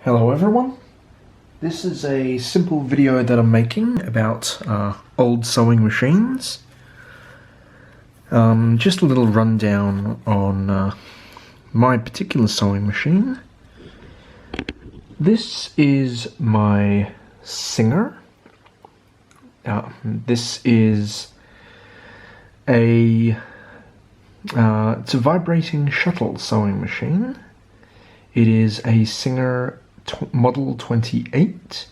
Hello everyone, this is a simple video that I'm making about old sewing machines. Just a little rundown on my particular sewing machine. This is my Singer. This is it's a vibrating shuttle sewing machine. It is a Singer Model 28.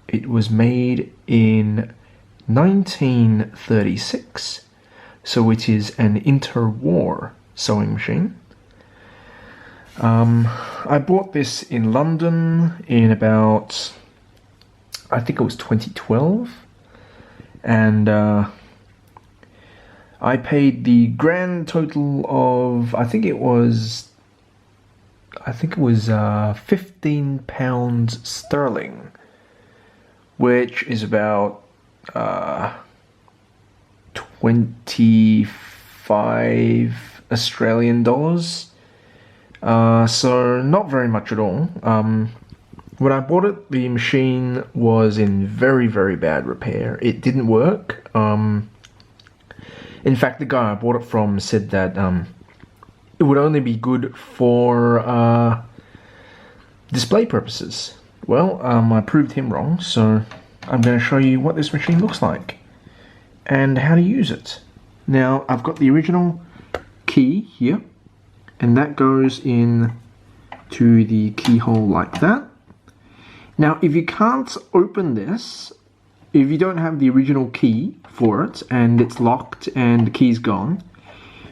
It was made in 1936, so it is an interwar sewing machine. I bought this in London in about, I think it was 2012, and I paid the grand total of, I think it was £15 sterling, which is about 25 Australian dollars. So not very much at all. When I bought it, the machine was in very, very bad repair. It didn't work. In fact, the guy I bought it from said that it would only be good for display purposes. Well, I proved him wrong, so I'm going to show you what this machine looks like and how to use it. Now, I've got the original key here, and that goes in to the keyhole like that. Now, if you can't open this, if you don't have the original key for it and it's locked and the key's gone,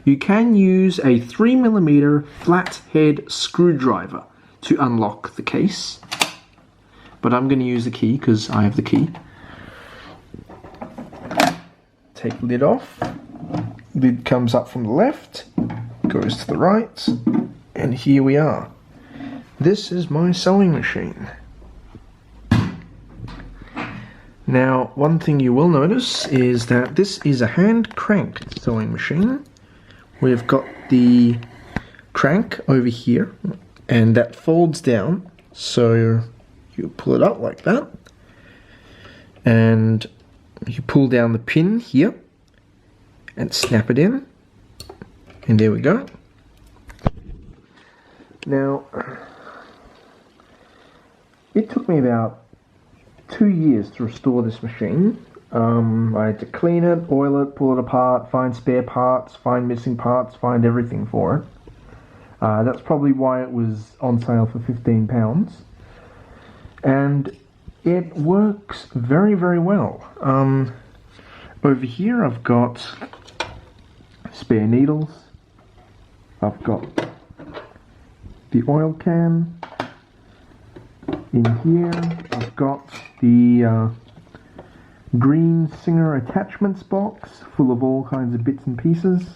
you can use a 3mm flathead screwdriver to unlock the case. But I'm going to use the key because I have the key. Take the lid off. Lid comes up from the left, goes to the right, and here we are. This is my sewing machine. Now, one thing you will notice is that this is a hand-cranked sewing machine. We've got the crank over here, and that folds down, so you pull it up like that, and you pull down the pin here, and snap it in, and there we go. Now, it took me about 2 years to restore this machine. I had to clean it, oil it, pull it apart, find spare parts, find missing parts, find everything for it. That's probably why it was on sale for £15. And it works very, very well. Over here I've got spare needles. I've got the oil can. In here I've got the green Singer attachments box full of all kinds of bits and pieces.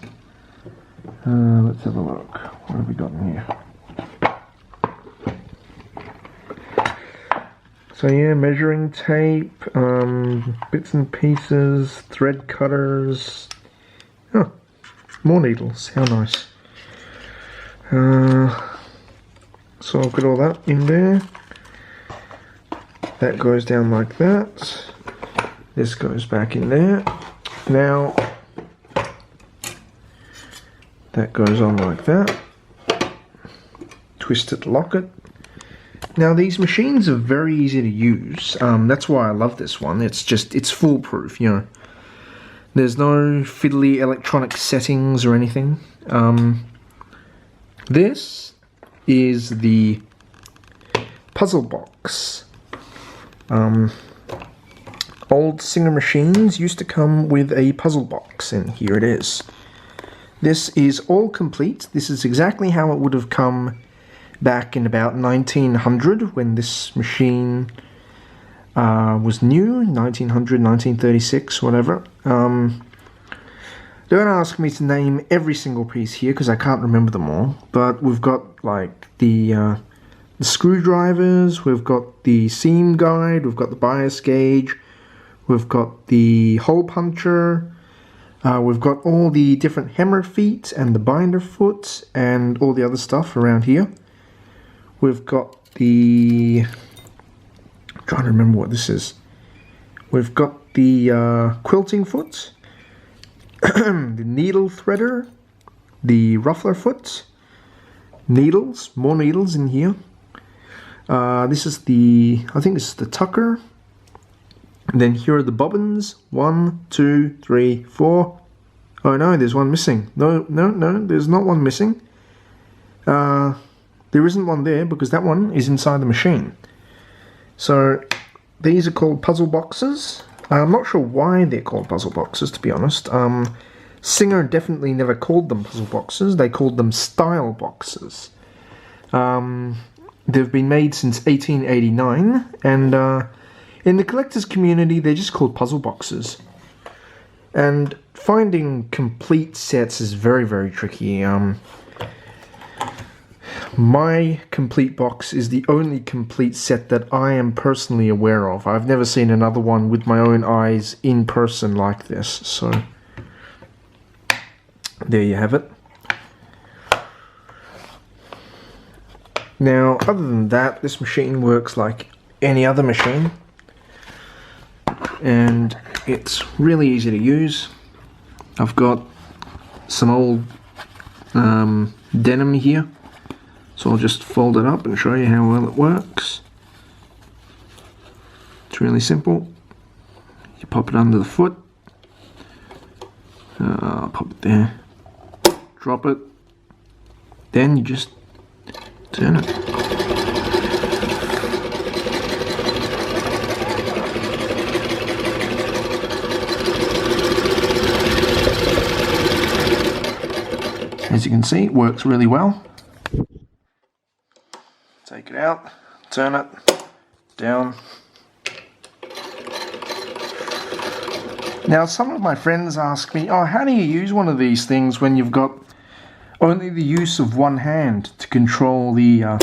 Let's have a look. What have we got in here? So yeah, measuring tape, bits and pieces, thread cutters. Oh, more needles. How nice. So I've got all that in there. That goes down like that. This goes back in there. Now, that goes on like that. Twist it, lock it. Now, these machines are very easy to use. That's why I love this one. It's foolproof, you know. There's no fiddly electronic settings or anything. This is the puzzle box. Old Singer machines used to come with a puzzle box, and here it is. This is all complete. This is exactly how it would have come back in about 1900 when this machine was new, 1900, 1936, whatever. Don't ask me to name every single piece here because I can't remember them all, but we've got like the screwdrivers, we've got the seam guide, we've got the bias gauge, we've got the hole puncher, we've got all the different hammer feet and the binder foot and all the other stuff around here. We've got the... I'm trying to remember what this is. We've got the quilting foot, the needle threader, the ruffler foot, needles, more needles in here. This is the, I think this is the tucker. And then here are the bobbins. 1, 2, 3, 4. Oh no, there's one missing. No, there's not one missing. There isn't one there because that one is inside the machine. So these are called puzzle boxes. I'm not sure why they're called puzzle boxes, to be honest. Singer definitely never called them puzzle boxes. They called them style boxes. They've been made since 1889, and in the collector's community, they're just called puzzle boxes. And finding complete sets is very, very tricky. My complete box is the only complete set that I am personally aware of. I've never seen another one with my own eyes in person like this. So there you have it. Now, other than that, this machine works like any other machine, and it's really easy to use. I've got some old denim here, so I'll just fold it up and show you how well it works. It's really simple. You pop it under the foot, pop it there, drop it, then you just turn it. As you can see, it works really well. Take it out, turn it, down. Now, some of my friends ask me, oh, how do you use one of these things when you've got only the use of one hand to control the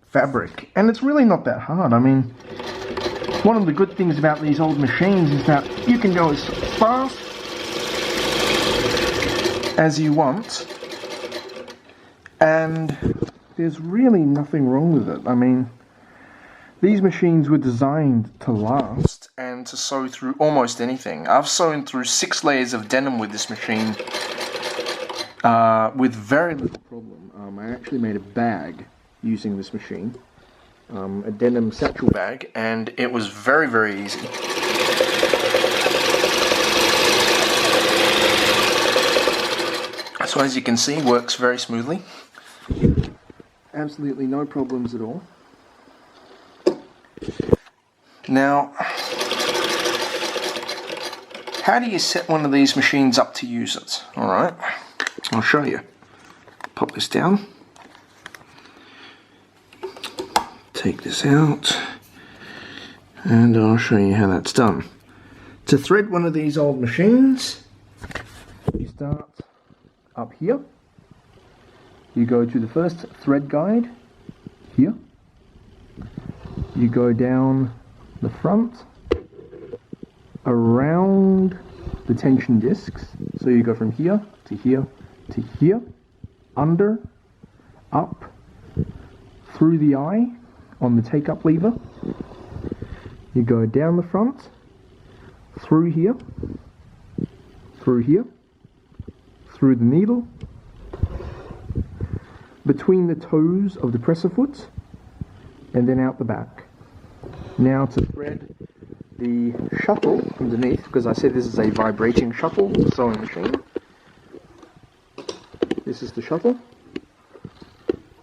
fabric? And it's really not that hard. I mean, one of the good things about these old machines is that you can go as fast as you want, and there's really nothing wrong with it. I mean, these machines were designed to last and to sew through almost anything. I've sewn through 6 layers of denim with this machine with very little problem. I actually made a bag using this machine, a denim satchel bag, and it was very, very easy. So as you can see, works very smoothly. Absolutely no problems at all. Now, how do you set one of these machines up to use it? Alright, I'll show you. Pop this down. Take this out. And I'll show you how that's done. To thread one of these old machines, you start up here. You go to the first thread guide here. You go down the front around the tension discs. So you go from here to here to here, under, up, through the eye on the take-up lever. You go down the front, through here, through the needle, between the toes of the presser foot, and then out the back. Now to thread the shuttle underneath, because I said this is a vibrating shuttle sewing machine. This is the shuttle.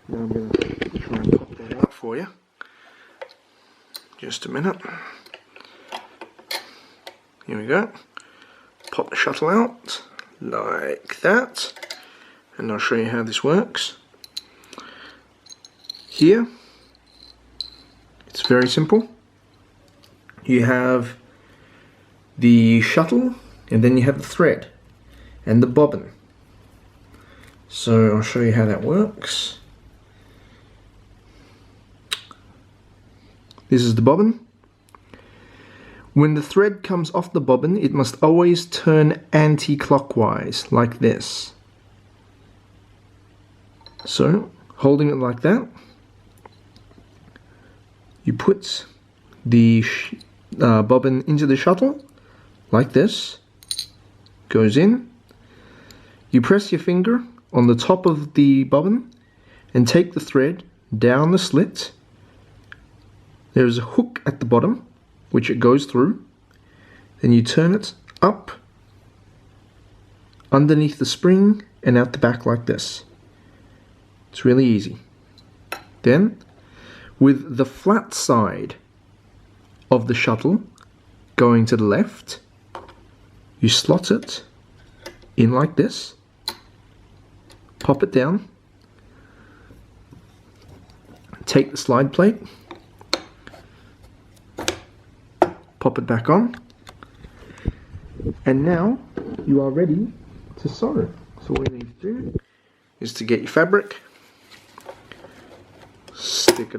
Now I'm going to try and pop that out for you. Just a minute. Here we go. Pop the shuttle out like that, and I'll show you how this works. Here, it's very simple. You have the shuttle, and then you have the thread and the bobbin. So I'll show you how that works. This is the bobbin. When the thread comes off the bobbin, it must always turn anti-clockwise, like this. So, holding it like that, You put the bobbin into the shuttle, like this, goes in. You press your finger on the top of the bobbin and take the thread down the slit. There is a hook at the bottom which it goes through. Then you turn it up underneath the spring and out the back like this. It's really easy. Then, with the flat side of the shuttle going to the left, you slot it in like this, pop it down, take the slide plate, pop it back on, and now you are ready to sew. So all you need to do is to get your fabric, stick it